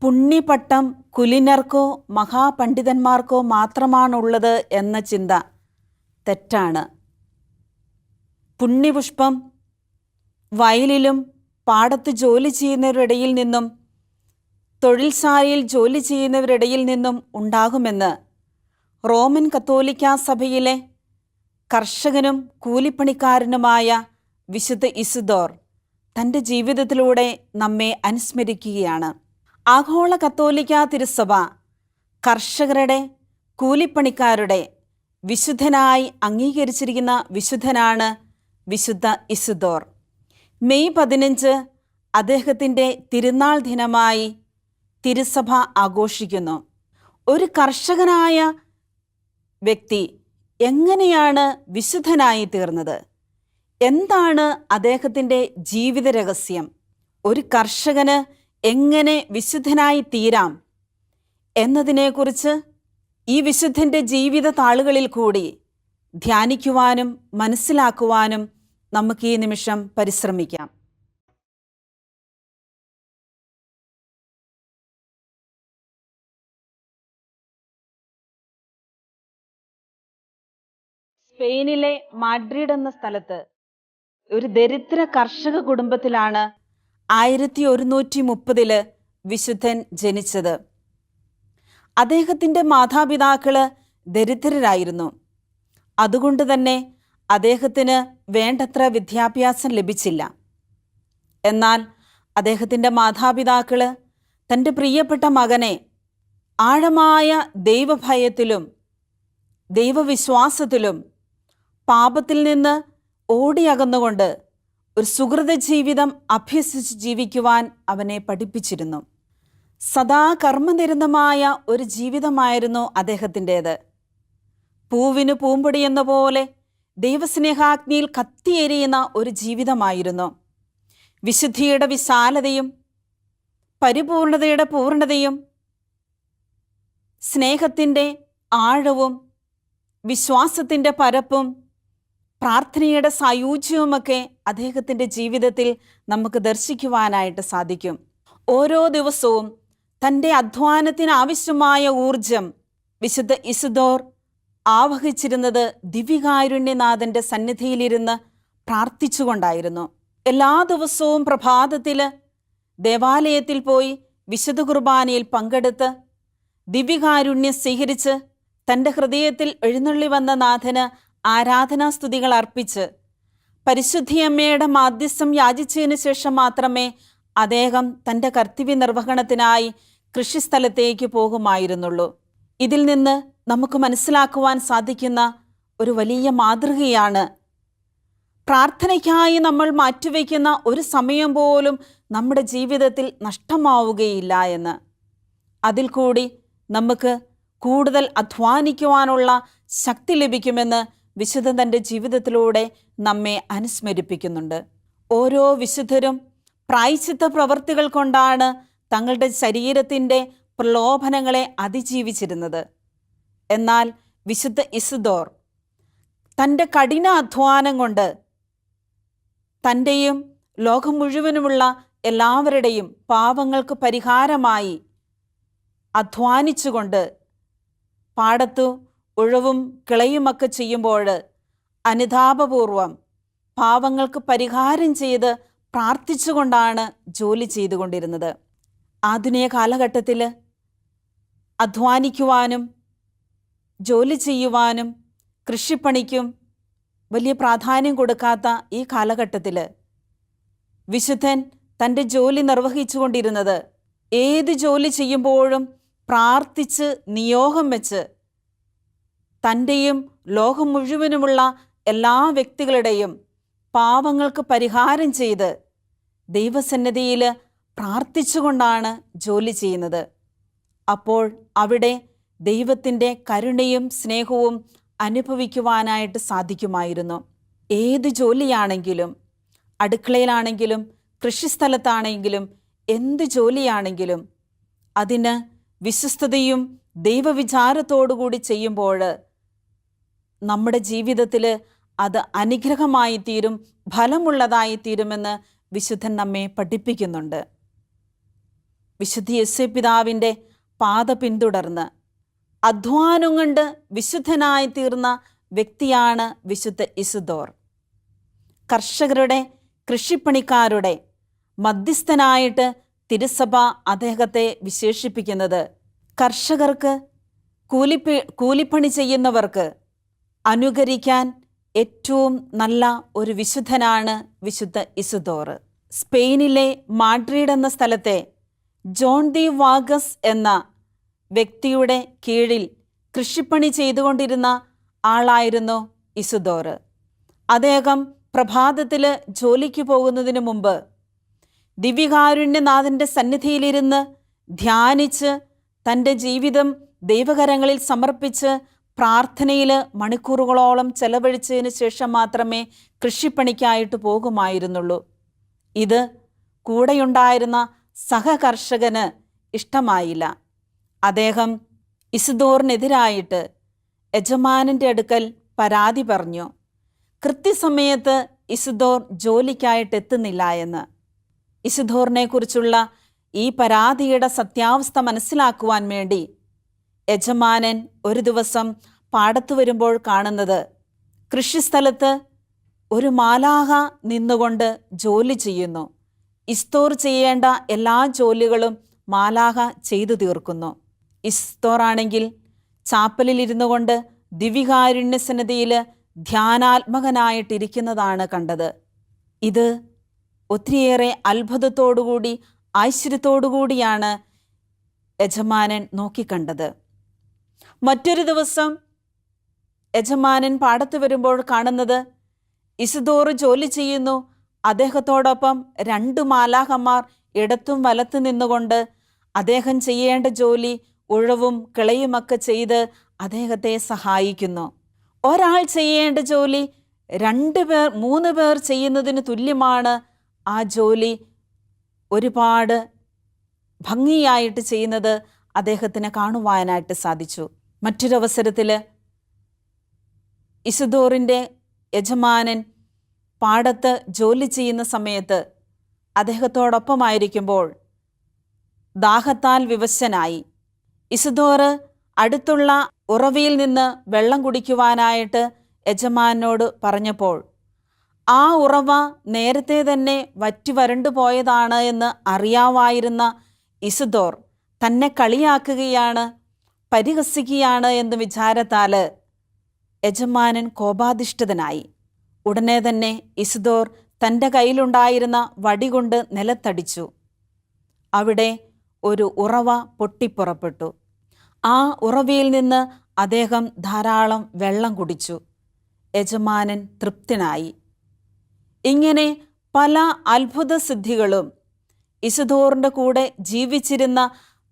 പുണ്യപട്ടം കുലീനർക്കോ മഹാപണ്ഡിതന്മാർക്കോ മാത്രമാണുള്ളത് എന്ന ചിന്ത തെറ്റാണ്. പുണ്യപുഷ്പം വയലിലും പാടത്ത് ജോലി ചെയ്യുന്നവരിടയിൽ നിന്നും തൊഴിൽശാലയിൽ ജോലി ചെയ്യുന്നവരിടയിൽ നിന്നും ഉണ്ടാകുമെന്ന് റോമൻ കത്തോലിക്കാ സഭയിലെ കർഷകനും കൂലിപ്പണിക്കാരനുമായ വിശുദ്ധ ഇസിദോർ തൻ്റെ ജീവിതത്തിലൂടെ നമ്മെ അനുസ്മരിക്കുകയാണ്. ആഗോള കത്തോലിക്കാ തിരുസഭ കർഷകരുടെ കൂലിപ്പണിക്കാരുടെ വിശുദ്ധനായി അംഗീകരിച്ചിരിക്കുന്ന വിശുദ്ധനാണ് വിശുദ്ധ ഇസിദോർ. മെയ് 15 അദ്ദേഹത്തിൻ്റെ തിരുനാൾ ദിനമായി തിരുസഭ ആഘോഷിക്കുന്നു. ഒരു കർഷകനായ വ്യക്തി എങ്ങനെയാണ് വിശുദ്ധനായി തീർന്നത്? എന്താണ് അദ്ദേഹത്തിൻ്റെ ജീവിത രഹസ്യം? ഒരു കർഷകന് എങ്ങനെ വിശുദ്ധനായി തീരാം എന്നതിനെക്കുറിച്ച് ഈ വിശുദ്ധൻ്റെ ജീവിത താളുകളിൽ കൂടി ധ്യാനിക്കുവാനും മനസ്സിലാക്കുവാനും നമുക്ക് ഈ നിമിഷം പരിശ്രമിക്കാം. സ്പെയിനിലെ മാഡ്രിഡ് എന്ന സ്ഥലത്ത് ഒരു ദരിദ്ര കർഷക കുടുംബത്തിലാണ് 1130 വിശുദ്ധൻ ജനിച്ചത്. അദ്ദേഹത്തിൻ്റെ മാതാപിതാക്കള് ദരിദ്രരായിരുന്നു. അതുകൊണ്ട് തന്നെ അദ്ദേഹത്തിന് വേണ്ടത്ര വിദ്യാഭ്യാസം ലഭിച്ചില്ല. എന്നാൽ അദ്ദേഹത്തിൻ്റെ മാതാപിതാക്കള് തൻ്റെ പ്രിയപ്പെട്ട മകനെ ആഴമായ ദൈവഭയത്തിലും ദൈവവിശ്വാസത്തിലും പാപത്തിൽ നിന്ന് ഓടിയകന്നുകൊണ്ട് ഒരു സുഹൃത ജീവിതം അഭ്യസിച്ച് ജീവിക്കുവാൻ അവനെ പഠിപ്പിച്ചിരുന്നു. സദാ കർമ്മനിരതമായ ഒരു ജീവിതമായിരുന്നു അദ്ദേഹത്തിൻ്റേത്. പൂവിന് പൂമ്പൊടി എന്ന പോലെ ദൈവസ്നേഹാഗ്നിയിൽ കത്തിയെരിയുന്ന ഒരു ജീവിതമായിരുന്നു. വിശുദ്ധിയുടെ വിശാലതയും പരിപൂർണതയുടെ പൂർണ്ണതയും സ്നേഹത്തിൻ്റെ ആഴവും വിശ്വാസത്തിൻ്റെ പരപ്പും പ്രാർത്ഥനയുടെ സായുജ്യവുമൊക്കെ അദ്ദേഹത്തിൻ്റെ ജീവിതത്തിൽ നമുക്ക് ദർശിക്കുവാനായിട്ട് സാധിക്കും. ഓരോ ദിവസവും തൻ്റെ അധ്വാനത്തിന് ആവശ്യമായ ഊർജം വിശുദ്ധ ഇസിദോർ ആവഹിച്ചിരുന്നത് ദിവ്യകാരുണ്യനാഥൻ്റെ സന്നിധിയിലിരുന്ന് പ്രാർത്ഥിച്ചുകൊണ്ടായിരുന്നു. എല്ലാ ദിവസവും പ്രഭാതത്തിൽ ദേവാലയത്തിൽ പോയി വിശുദ്ധ കുർബാനയിൽ പങ്കെടുത്ത് ദിവ്യകാരുണ്യം സ്വീകരിച്ച് തൻ്റെ ഹൃദയത്തിൽ എഴുന്നള്ളി വന്ന നാഥന് ആരാധനാസ്തുതികൾ അർപ്പിച്ച് പരിശുദ്ധിയമ്മയുടെ മാധ്യസ്ഥം യാചിച്ചതിന് ശേഷം മാത്രമേ അദ്ദേഹം തൻ്റെ കർത്തവ്യ നിർവഹണത്തിനായി കൃഷിസ്ഥലത്തേക്ക് പോകുമായിരുന്നുള്ളൂ. ഇതിൽ നിന്ന് നമുക്ക് മനസ്സിലാക്കുവാൻ സാധിക്കുന്ന ഒരു വലിയ മാതൃകയാണ് പ്രാർത്ഥനയ്ക്കായി നമ്മൾ മാറ്റിവെക്കുന്ന ഒരു സമയം പോലും നമ്മുടെ ജീവിതത്തിൽ നഷ്ടമാവുകയില്ല എന്ന്. അതിൽ കൂടി നമുക്ക് കൂടുതൽ അധ്വാനിക്കുവാനുള്ള ശക്തി ലഭിക്കുമെന്ന് വിശുദ്ധൻ തൻ്റെ ജീവിതത്തിലൂടെ നമ്മെ അനുസ്മരിപ്പിക്കുന്നുണ്ട്. ഓരോ വിശുദ്ധരും പ്രായശ്ചിത്ത പ്രവൃത്തികൾ കൊണ്ടാണ് തങ്ങളുടെ ശരീരത്തിൻ്റെ പ്രലോഭനങ്ങളെ അതിജീവിച്ചിരുന്നത്. എന്നാൽ വിശുദ്ധ ഇസിദോർ തൻ്റെ കഠിന അധ്വാനം കൊണ്ട് തൻ്റെയും ലോകം മുഴുവനുമുള്ള എല്ലാവരുടെയും പാപങ്ങൾക്ക് പരിഹാരമായി അധ്വാനിച്ചുകൊണ്ട് പാടത്തു ഉഴവും കിളയുമൊക്കെ ചെയ്യുമ്പോൾ അനുതാപപൂർവം പാവങ്ങൾക്ക് പരിഹാരം ചെയ്ത് പ്രാർത്ഥിച്ചുകൊണ്ടാണ് ജോലി ചെയ്തുകൊണ്ടിരുന്നത്. ആധുനിക കാലഘട്ടത്തിൽ അധ്വാനിക്കുവാനും ജോലി ചെയ്യുവാനും കൃഷിപ്പണിക്കും വലിയ പ്രാധാന്യം കൊടുക്കാത്ത ഈ കാലഘട്ടത്തിൽ വിശുദ്ധൻ തൻ്റെ ജോലി നിർവഹിച്ചു കൊണ്ടിരുന്നത് ഏത് ജോലി ചെയ്യുമ്പോഴും പ്രാർത്ഥിച്ച് നിയോഗം വെച്ച് തൻ്റെയും ലോകം മുഴുവനുമുള്ള എല്ലാ വ്യക്തികളുടെയും പാവങ്ങൾക്ക് പരിഹാരം ചെയ്ത് ദൈവസന്നിധിയിൽ പ്രാർത്ഥിച്ചുകൊണ്ടാണ് ജോലി ചെയ്യുന്നത്. അപ്പോൾ അവിടെ ദൈവത്തിൻ്റെ കരുണയും സ്നേഹവും അനുഭവിക്കുവാനായിട്ട് സാധിക്കുമായിരുന്നു. ഏത് ജോലിയാണെങ്കിലും, അടുക്കളയിലാണെങ്കിലും കൃഷിസ്ഥലത്താണെങ്കിലും എന്ത് ജോലിയാണെങ്കിലും അതിന് വിശ്വസ്തതയും ദൈവവിചാരത്തോടുകൂടി ചെയ്യുമ്പോൾ നമ്മുടെ ജീവിതത്തിൽ അത് അനുഗ്രഹമായി തീരും, ഫലമുള്ളതായി തീരുമെന്ന് വിശുദ്ധൻ നമ്മെ പഠിപ്പിക്കുന്നുണ്ട്. വിശുദ്ധ യോസേപ്പ് പിതാവിൻ്റെ പാത പിന്തുടർന്ന് അധ്വാനം കൊണ്ട് വിശുദ്ധനായി തീർന്ന വ്യക്തിയാണ് വിശുദ്ധ ഇസിദോർ. കർഷകരുടെ, കൃഷിപ്പണിക്കാരുടെ മധ്യസ്ഥനായിട്ട് തിരുസഭ അദ്ദേഹത്തെ വിശേഷിപ്പിക്കുന്നത് കർഷകർക്ക്, കൂലിപ്പണി ചെയ്യുന്നവർക്ക് അനുകരിക്കാൻ ഏറ്റവും നല്ല ഒരു വിശുദ്ധനാണ് വിശുദ്ധ ഇസിദോർ. സ്പെയിനിലെ മാഡ്രിഡ് എന്ന സ്ഥലത്തെ ജോൺ ദി വാഗസ് എന്ന വ്യക്തിയുടെ കീഴിൽ കൃഷിപ്പണി ചെയ്തുകൊണ്ടിരുന്ന ആളായിരുന്നു ഇസിദോർ. അദ്ദേഹം പ്രഭാതത്തിൽ ജോലിക്ക് പോകുന്നതിന് മുമ്പ് ദിവ്യകാരുണ്യനാഥൻ്റെ സന്നിധിയിലിരുന്ന് ധ്യാനിച്ച് തൻ്റെ ജീവിതം ദൈവകരങ്ങളിൽ സമർപ്പിച്ച് പ്രാർത്ഥനയിൽ മണിക്കൂറുകളോളം ചെലവഴിച്ചതിന് ശേഷം മാത്രമേ കൃഷിപ്പണിക്കായിട്ട് പോകുമായിരുന്നുള്ളൂ. ഇത് കൂടെയുണ്ടായിരുന്ന സഹകർഷകന് ഇഷ്ടമായില്ല. അദ്ദേഹം ഇസിദോറിനെതിരായിട്ട് യജമാനൻ്റെ അടുക്കൽ പരാതി പറഞ്ഞു. കൃത്യസമയത്ത് ഇസിദോർ ജോലിക്കായിട്ട് എത്തുന്നില്ല എന്ന്. ഇസിദോറിനെ കുറിച്ചുള്ള ഈ പരാതിയുടെ സത്യാവസ്ഥ മനസ്സിലാക്കുവാൻ വേണ്ടി യജമാനൻ ഒരു ദിവസം പാടത്ത് വരുമ്പോൾ കാണുന്നത് കൃഷിസ്ഥലത്ത് ഒരു മാലാഖ നിന്നുകൊണ്ട് ജോലി ചെയ്യുന്നു. ഇസ്തോർ ചെയ്യേണ്ട എല്ലാ ജോലികളും മാലാഖ ചെയ്തു തീർക്കുന്നു. ഇസ്തോറാണെങ്കിൽ ചാപ്പലിലിരുന്നു കൊണ്ട് ദിവ്യകാരുണ്യസന്നിധിയിൽ ധ്യാനാത്മകനായിട്ടിരിക്കുന്നതാണ് കണ്ടത്. ഇത് ഒത്തിരിയേറെ അത്ഭുതത്തോടുകൂടി ഐശ്വര്യത്തോടുകൂടിയാണ് യജമാനൻ നോക്കിക്കണ്ടത്. മറ്റൊരു ദിവസം യജമാനൻ പാടത്ത് വരുമ്പോൾ കാണുന്നത് ഇസിദോർ ജോലി ചെയ്യുന്നു. അദ്ദേഹത്തോടൊപ്പം 2 മാലാഖമാർ ഇടത്തും വലത്തും നിന്നുകൊണ്ട് അദ്ദേഹം ചെയ്യേണ്ട ജോലി ഉഴവും കിളയുമൊക്കെ ചെയ്ത് അദ്ദേഹത്തെ സഹായിക്കുന്നു. ഒരാൾ ചെയ്യേണ്ട ജോലി 2 പേർ 3 പേർ ചെയ്യുന്നതിന് തുല്യമാണ്. ആ ജോലി ഒരുപാട് ഭംഗിയായിട്ട് ചെയ്യുന്നത് അദ്ദേഹത്തിന് കാണുവാനായിട്ട് സാധിച്ചു. മറ്റൊരവസരത്തിൽ ഇസിദോറിൻ്റെ യജമാനൻ പാടത്ത് ജോലി ചെയ്യുന്ന സമയത്ത് അദ്ദേഹത്തോടൊപ്പമായിരിക്കുമ്പോൾ ദാഹത്താൽ വിവശനായി. ഇസിദോർ അടുത്തുള്ള ഉറവയിൽ നിന്ന് വെള്ളം കുടിക്കുവാനായിട്ട് യജമാനോട് പറഞ്ഞപ്പോൾ ആ ഉറവ നേരത്തെ തന്നെ വറ്റി വരണ്ടു പോയതാണ് എന്ന് അറിയാമായിരുന്ന ഇസിദോർ തന്നെ കളിയാക്കുകയാണ്, പരിഹസിക്കുകയാണ് എന്ന് വിചാരത്താൽ യജമാനൻ കോപാധിഷ്ഠിതനായി. ഉടനെ തന്നെ ഇസിദോർ തൻ്റെ കയ്യിലുണ്ടായിരുന്ന വടി കൊണ്ട് നിലത്തടിച്ചു. അവിടെ ഒരു ഉറവ പൊട്ടിപ്പുറപ്പെട്ടു. ആ ഉറവയിൽ നിന്ന് അദ്ദേഹം ധാരാളം വെള്ളം കുടിച്ചു. യജമാനൻ തൃപ്തനായി. ഇങ്ങനെ പല അത്ഭുത സിദ്ധികളും ഇസിദോറിൻ്റെ കൂടെ ജീവിച്ചിരുന്ന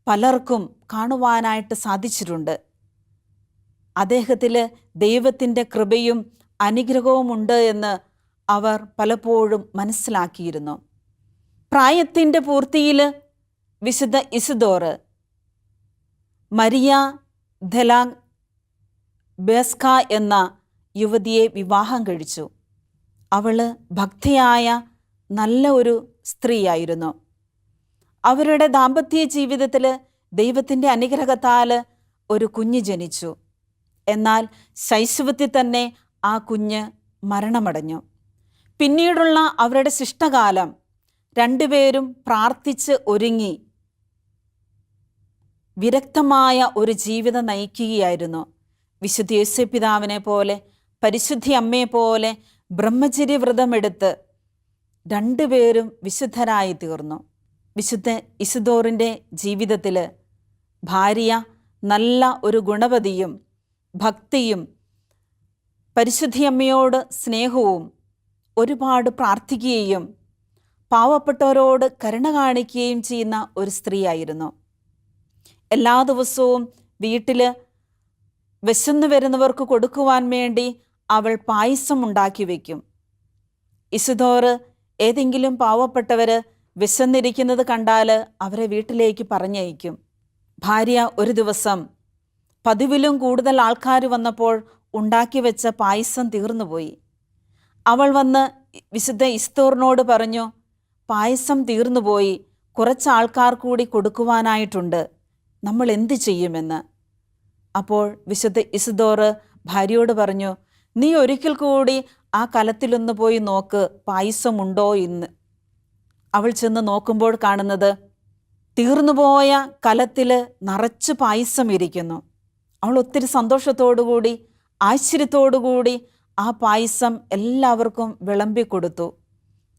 പലർക്കും കാണുവാനായിട്ട് സാധിച്ചിട്ടുണ്ട്. അദ്ദേഹത്തിൽ ദൈവത്തിൻ്റെ കൃപയും അനുഗ്രഹവുമുണ്ട് എന്ന് അവർ പലപ്പോഴും മനസ്സിലാക്കിയിരുന്നു. പ്രായത്തിൻ്റെ പൂർത്തിയിൽ വിശുദ്ധ ഇസിദോർ മരിയ ദെലാ ബേസ്ക എന്ന യുവതിയെ വിവാഹം കഴിച്ചു. അവൾ ഭക്തിയായ നല്ല ഒരു സ്ത്രീയായിരുന്നു. അവരുടെ ദാമ്പത്യ ജീവിതത്തിൽ ദൈവത്തിൻ്റെ അനുഗ്രഹത്താൽ ഒരു കുഞ്ഞ് ജനിച്ചു. എന്നാൽ ശൈശവത്തിൽ തന്നെ ആ കുഞ്ഞ് മരണമടഞ്ഞു. പിന്നീടുള്ള അവരുടെ ശിഷ്ടകാലം 2 പേരും പ്രാർത്ഥിച്ച് ഒരുങ്ങി വിരക്തമായ ഒരു ജീവിതം നയിക്കുകയായിരുന്നു. വിശുദ്ധ യോസേപ്പ് പിതാവിനെ പോലെ, പരിശുദ്ധി അമ്മയെ പോലെ ബ്രഹ്മചര്യവ്രതമെടുത്ത് 2 പേരും വിശുദ്ധരായി തീർന്നു. വിശുദ്ധ ഇസിദോറിൻ്റെ ജീവിതത്തിൽ ഭാര്യ നല്ല ഒരു ഗുണവതിയും ഭക്തിയും പരിശുദ്ധിയമ്മയോട് സ്നേഹവും ഒരുപാട് പ്രാർത്ഥിക്കുകയും പാവപ്പെട്ടവരോട് കരുണ കാണിക്കുകയും ചെയ്യുന്ന ഒരു സ്ത്രീയായിരുന്നു. എല്ലാ ദിവസവും വീട്ടിൽ വിശന്നു വരുന്നവർക്ക് കൊടുക്കുവാൻ വേണ്ടി അവൾ പായസം ഉണ്ടാക്കി വയ്ക്കും. ഇസിദോർ ഏതെങ്കിലും പാവപ്പെട്ടവർ വിശന്നിരിക്കുന്നത് കണ്ടാൽ അവരെ വീട്ടിലേക്ക് പറഞ്ഞയക്കും. ഭാര്യ ഒരു ദിവസം പതിവിലും കൂടുതൽ ആൾക്കാർ വന്നപ്പോൾ ഉണ്ടാക്കി വെച്ച പായസം തീർന്നുപോയി. അവൾ വന്ന് വിശുദ്ധ ഇസ്തോറിനോട് പറഞ്ഞു, പായസം തീർന്നുപോയി, കുറച്ച് ആൾക്കാർ കൂടി കൊടുക്കുവാനായിട്ടുണ്ട്, നമ്മൾ എന്ത് ചെയ്യുമെന്ന്. അപ്പോൾ വിശുദ്ധ ഇസിദോറ് ഭാര്യയോട് പറഞ്ഞു, നീ ഒരിക്കൽ കൂടി ആ കലത്തിലൊന്ന് പോയി നോക്ക്, പായസമുണ്ടോ എന്ന്. അവൾ ചെന്ന് നോക്കുമ്പോൾ കാണുന്നത് തീർന്നുപോയ കലത്തിൽ നിറച്ച് പായസം ഇരിക്കുന്നു. അവൾ ഒത്തിരി സന്തോഷത്തോടുകൂടി ആശ്ചര്യത്തോടുകൂടി ആ പായസം എല്ലാവർക്കും വിളമ്പിക്കൊടുത്തു.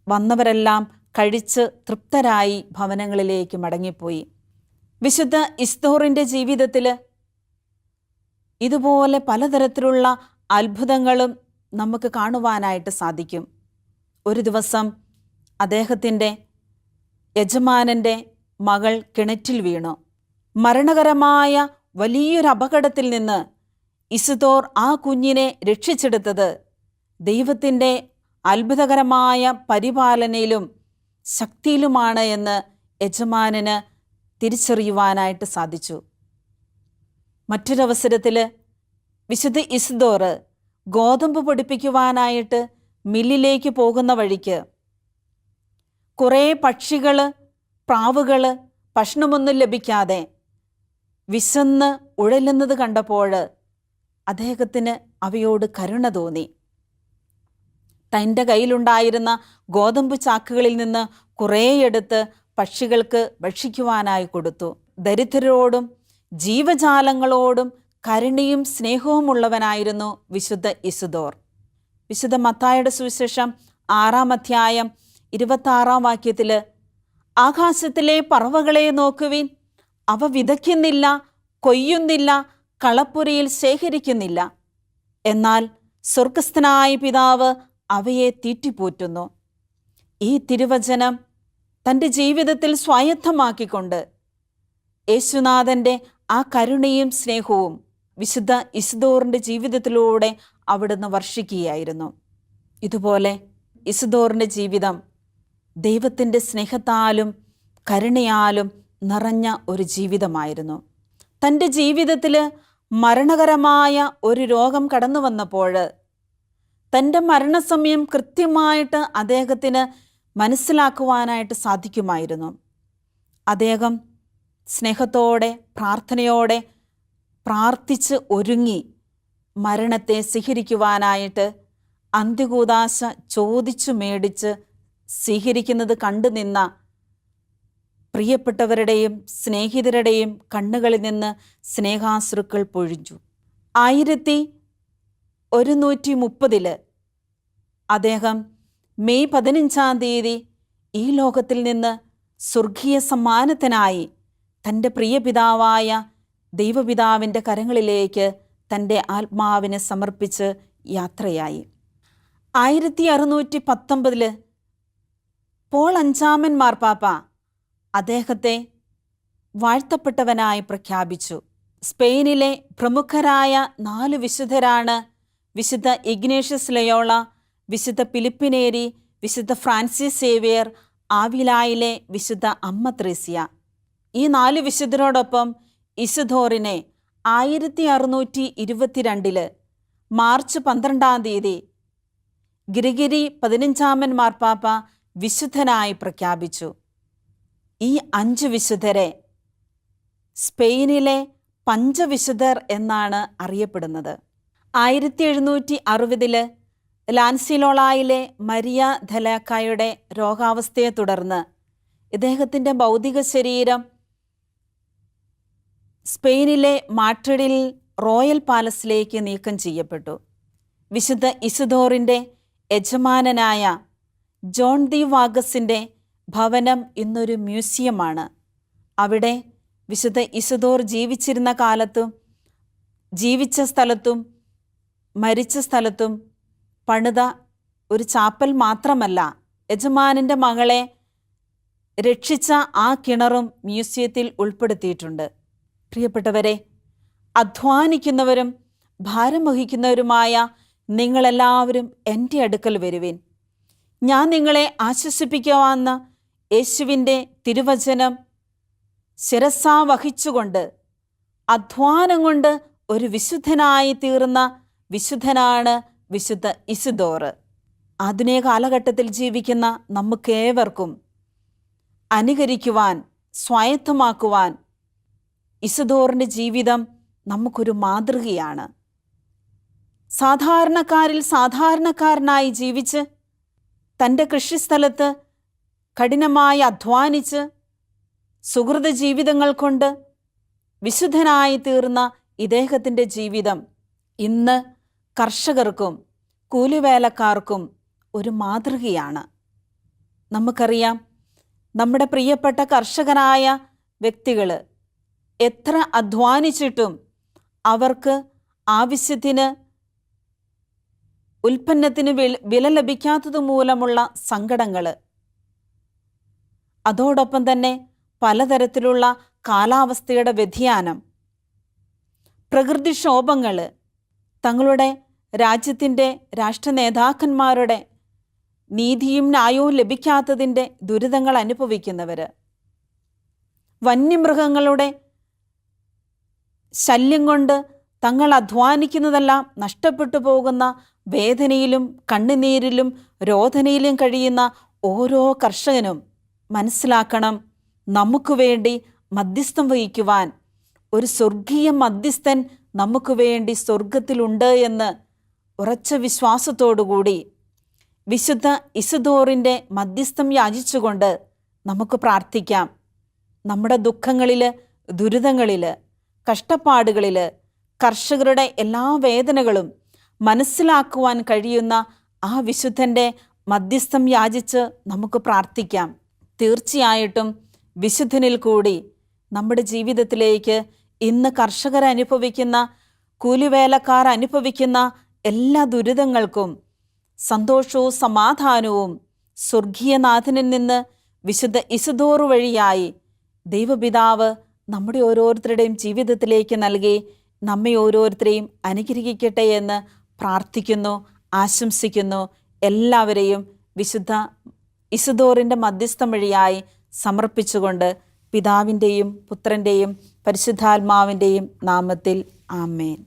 വന്നവരെല്ലാം കഴിച്ച് തൃപ്തരായി ഭവനങ്ങളിലേക്ക് മടങ്ങിപ്പോയി. വിശുദ്ധ ഇസ്തോറിൻ്റെ ജീവിതത്തിൽ ഇതുപോലെ പലതരത്തിലുള്ള അത്ഭുതങ്ങളും നമുക്ക് കാണുവാനായിട്ട് സാധിക്കും. ഒരു ദിവസം അദ്ദേഹത്തിൻ്റെ യജമാനൻ്റെ മകൾ കിണറ്റിൽ വീണു. മരണകരമായ വലിയൊരു അപകടത്തിൽ നിന്ന് ഇസിദോർ ആ കുഞ്ഞിനെ രക്ഷിച്ചെടുത്തത് ദൈവത്തിൻ്റെ അത്ഭുതകരമായ പരിപാലനയിലും ശക്തിയിലുമാണ് എന്ന് യജമാനന് തിരിച്ചറിയുവാനായിട്ട് സാധിച്ചു. മറ്റൊരവസരത്തിൽ വിശുദ്ധ ഇസിദോറ് ഗോതമ്പ് പൊടിപ്പിക്കുവാനായിട്ട് മില്ലിലേക്ക് പോകുന്ന വഴിക്ക് കുറേ പക്ഷികൾ, പ്രാവുകൾ ഭക്ഷണമൊന്നും ലഭിക്കാതെ വിശന്ന് ഉഴലുന്നത് കണ്ടപ്പോൾ അദ്ദേഹത്തിന് അവയോട് കരുണ തോന്നി. തൻ്റെ കയ്യിലുണ്ടായിരുന്ന ഗോതമ്പ് ചാക്കുകളിൽ നിന്ന് കുറേയെടുത്ത് പക്ഷികൾക്ക് ഭക്ഷിക്കുവാനായി കൊടുത്തു. ദരിദ്രരോടും ജീവജാലങ്ങളോടും കരുണയും സ്നേഹവും ഉള്ളവനായിരുന്നു വിശുദ്ധ ഇസിദോർ. വിശുദ്ധ മത്തായിയുടെ സുവിശേഷം 6-ാം അധ്യായം 26-ാം വാക്യത്തിൽ, ആകാശത്തിലെ പറവകളെ നോക്കുവിൻ, അവ വിതയ്ക്കുന്നില്ല, കൊയ്യുന്നില്ല, കളപ്പുരയിൽ ശേഖരിക്കുന്നില്ല, എന്നാൽ സ്വർഗസ്ഥനായ പിതാവ് അവയെ തീറ്റിപ്പോറ്റുന്നു. ഈ തിരുവചനം തൻ്റെ ജീവിതത്തിൽ സ്വായത്തമാക്കിക്കൊണ്ട് യേശുനാഥൻ്റെ ആ കരുണയും സ്നേഹവും വിശുദ്ധ ഇസിദോറിൻ്റെ ജീവിതത്തിലൂടെ അവിടുന്ന് വർഷിക്കുകയായിരുന്നു. ഇതുപോലെ ഇസിദോറിൻ്റെ ജീവിതം ദൈവത്തിൻ്റെ സ്നേഹത്താലും കരുണയാലും നിറഞ്ഞ ഒരു ജീവിതമായിരുന്നു. തൻ്റെ ജീവിതത്തിൽ മരണകരമായ ഒരു രോഗം കടന്നു വന്നപ്പോൾ തൻ്റെ മരണസമയം കൃത്യമായിട്ട് അദ്ദേഹത്തിന് മനസ്സിലാക്കുവാനായിട്ട് സാധിക്കുമായിരുന്നു. അദ്ദേഹം സ്നേഹത്തോടെ പ്രാർത്ഥനയോടെ പ്രാർത്ഥിച്ച് ഒരുങ്ങി മരണത്തെ സ്വീകരിക്കുവാനായിട്ട് അന്ത്യകൂദാശ ചോദിച്ചു മേടിച്ച് സ്വീകരിക്കുന്നത് കണ്ടു നിന്ന പ്രിയപ്പെട്ടവരുടെയും സ്നേഹിതരുടെയും കണ്ണുകളിൽ നിന്ന് സ്നേഹാശ്രുക്കൾ പൊഴിഞ്ഞു. 1130 അദ്ദേഹം മെയ് 15-ാം തീയതി ഈ ലോകത്തിൽ നിന്ന് സ്വർഗീയ സമ്മാനത്തിനായി തൻ്റെ പ്രിയപിതാവായ ദൈവപിതാവിൻ്റെ കരങ്ങളിലേക്ക് തൻ്റെ ആത്മാവിനെ സമർപ്പിച്ച് യാത്രയായി. 1619 പോൾ 5-ാമൻ മാർപ്പാപ്പ അദ്ദേഹത്തെ വാഴ്ത്തപ്പെട്ടവനായി പ്രഖ്യാപിച്ചു. സ്പെയിനിലെ പ്രമുഖരായ 4 വിശുദ്ധരാണ് വിശുദ്ധ ഇഗ്നേഷ്യസ് ലയോള, വിശുദ്ധ ഫിലിപ്പിനേരി, വിശുദ്ധ ഫ്രാൻസിസ് സേവിയർ, ആവിലായിലെ വിശുദ്ധ അമ്മ ത്രേസ്യ. ഈ 4 വിശുദ്ധരോടൊപ്പം ഇസിദോറിനെ 1622 മാർച്ച് 12-ാം തീയതി ഗ്രിഗരി 15-ാമൻ മാർപ്പാപ്പ വിശുദ്ധനായി പ്രഖ്യാപിച്ചു. ഈ 5 വിശുദ്ധരെ സ്പെയിനിലെ പഞ്ചവിശുദ്ധർ എന്നാണ് അറിയപ്പെടുന്നത്. 1760 ലാൻസിലോളായിലെ മരിയ ധലാക്കായുടെ രോഗാവസ്ഥയെ തുടർന്ന് ഇദ്ദേഹത്തിൻ്റെ ഭൗതിക ശരീരം സ്പെയിനിലെ മാഡ്രിഡിൽ റോയൽ പാലസിലേക്ക് നീക്കം ചെയ്യപ്പെട്ടു. വിശുദ്ധ ഇസിദോറിൻ്റെ യജമാനനായ ജോൺ ദി വാഗസിൻ്റെ ഭവനം ഇന്നൊരു മ്യൂസിയമാണ്. അവിടെ വിശുദ്ധ ഇസിദോർ ജീവിച്ചിരുന്ന കാലത്തും ജീവിച്ച സ്ഥലത്തും മരിച്ച സ്ഥലത്തും പണിത ഒരു ചാപ്പൽ മാത്രമല്ല, യജമാനൻ്റെ മകളെ രക്ഷിച്ച ആ കിണറും മ്യൂസിയത്തിൽ ഉൾപ്പെടുത്തിയിട്ടുണ്ട്. പ്രിയപ്പെട്ടവരെ, അധ്വാനിക്കുന്നവരും ഭാരം വഹിക്കുന്നവരുമായ നിങ്ങളെല്ലാവരും എൻ്റെ അടുക്കൽ വരുവിൻ, ഞാൻ നിങ്ങളെ ആശ്വസിപ്പിക്കുവാന്ന യേശുവിൻ്റെ തിരുവചനം ശിരസാ വഹിച്ചുകൊണ്ട് അധ്വാനം കൊണ്ട് ഒരു വിശുദ്ധനായി തീർന്ന വിശുദ്ധനാണ് വിശുദ്ധ ഇസിദോർ. ആധുനിക കാലഘട്ടത്തിൽ ജീവിക്കുന്ന നമുക്കേവർക്കും അനുകരിക്കുവാൻ, സ്വായത്തമാക്കുവാൻ ഇസദോറിൻ്റെ ജീവിതം നമുക്കൊരു മാതൃകയാണ്. സാധാരണക്കാരിൽ സാധാരണക്കാരനായി ജീവിച്ച് തൻ്റെ കൃഷിസ്ഥലത്ത് കഠിനമായി അധ്വാനിച്ച് സുഹൃത ജീവിതങ്ങൾ കൊണ്ട് വിശുദ്ധനായി തീർന്ന ഇദ്ദേഹത്തിൻ്റെ ജീവിതം ഇന്ന് കർഷകർക്കും കൂലിവേലക്കാർക്കും ഒരു മാതൃകയാണ്. നമുക്കറിയാം, നമ്മുടെ പ്രിയപ്പെട്ട കർഷകരായ വ്യക്തികൾ എത്ര അധ്വാനിച്ചിട്ടും അവർക്ക് ആവശ്യത്തിന് ഉൽപ്പന്നത്തിന് വില ലഭിക്കാത്തത് മൂലമുള്ള സങ്കടങ്ങൾ, അതോടൊപ്പം തന്നെ പലതരത്തിലുള്ള കാലാവസ്ഥയുടെ വ്യതിയാനം, പ്രകൃതിക്ഷോഭങ്ങൾ, തങ്ങളുടെ രാജ്യത്തിൻ്റെ രാഷ്ട്ര നേതാക്കന്മാരുടെ നീതിയും ന്യായവും ലഭിക്കാത്തതിൻ്റെ ദുരിതങ്ങൾ അനുഭവിക്കുന്നവർ, വന്യമൃഗങ്ങളുടെ ശല്യം കൊണ്ട് തങ്ങൾ അധ്വാനിക്കുന്നതെല്ലാം നഷ്ടപ്പെട്ടു പോകുന്ന വേദനയിലും കണ്ണുനീരിലും രോദനയിലും കഴിയുന്ന ഓരോ കർഷകനും മനസ്സിലാക്കണം, നമുക്ക് വേണ്ടി മധ്യസ്ഥം വഹിക്കുവാൻ ഒരു സ്വർഗീയ മധ്യസ്ഥൻ നമുക്ക് വേണ്ടി സ്വർഗത്തിലുണ്ട് എന്ന് ഉറച്ച വിശ്വാസത്തോടുകൂടി വിശുദ്ധ ഇസദോറിൻ്റെ മധ്യസ്ഥം യാചിച്ചുകൊണ്ട് നമുക്ക് പ്രാർത്ഥിക്കാം. നമ്മുടെ ദുഃഖങ്ങളിൽ, ദുരിതങ്ങളിൽ, കഷ്ടപ്പാടുകളിൽ കർഷകരുടെ എല്ലാ വേദനകളും മനസ്സിലാക്കുവാൻ കഴിയുന്ന ആ വിശുദ്ധൻ്റെ മധ്യസ്ഥം യാചിച്ച് നമുക്ക് പ്രാർത്ഥിക്കാം. തീർച്ചയായിട്ടും വിശുദ്ധനിൽ കൂടി നമ്മുടെ ജീവിതത്തിലേക്ക് ഇന്ന് കർഷകർ അനുഭവിക്കുന്ന, കൂലിവേലക്കാർ അനുഭവിക്കുന്ന എല്ലാ ദുരിതങ്ങൾക്കും സന്തോഷവും സമാധാനവും സ്വർഗീയനാഥനിൽ നിന്ന് വിശുദ്ധ ഇസദോർ വഴിയായി ദൈവപിതാവ് നമ്മുടെ ഓരോരുത്തരുടെയും ജീവിതത്തിലേക്ക് നൽകി നമ്മെ ഓരോരുത്തരെയും അനുഗ്രഹിക്കട്ടെ എന്ന് പ്രാർത്ഥിക്കുന്നു, ആശംസിക്കുന്നു. എല്ലാവരെയും വിശുദ്ധ ഇസദോറിൻ്റെ മധ്യസ്ഥം വഴിയായി സമർപ്പിച്ചുകൊണ്ട് പിതാവിൻ്റെയും പുത്രൻ്റെയും പരിശുദ്ധാത്മാവിൻ്റെയും നാമത്തിൽ ആമേൻ.